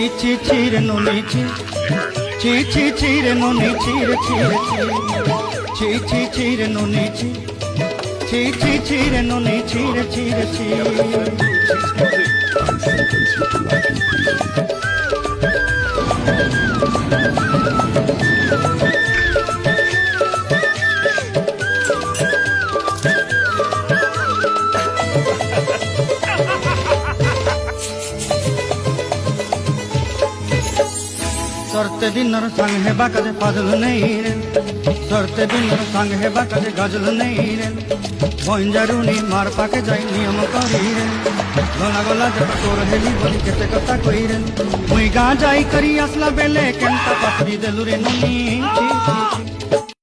রে নুনি ছি রে নুনি রে নুনি রে নুনি রে सरते दिनर संग है बाकदे फाजल नहीं रे सरते दिनर संग है बाकदे गजल नहीं रे भंजारुनी मार पाके जाई नियम करी रे गला गला जब तोर हेली बोली केते कथा कई रे मुई गा जाई करी असला बेले केंता पसरी देलु रे नुनी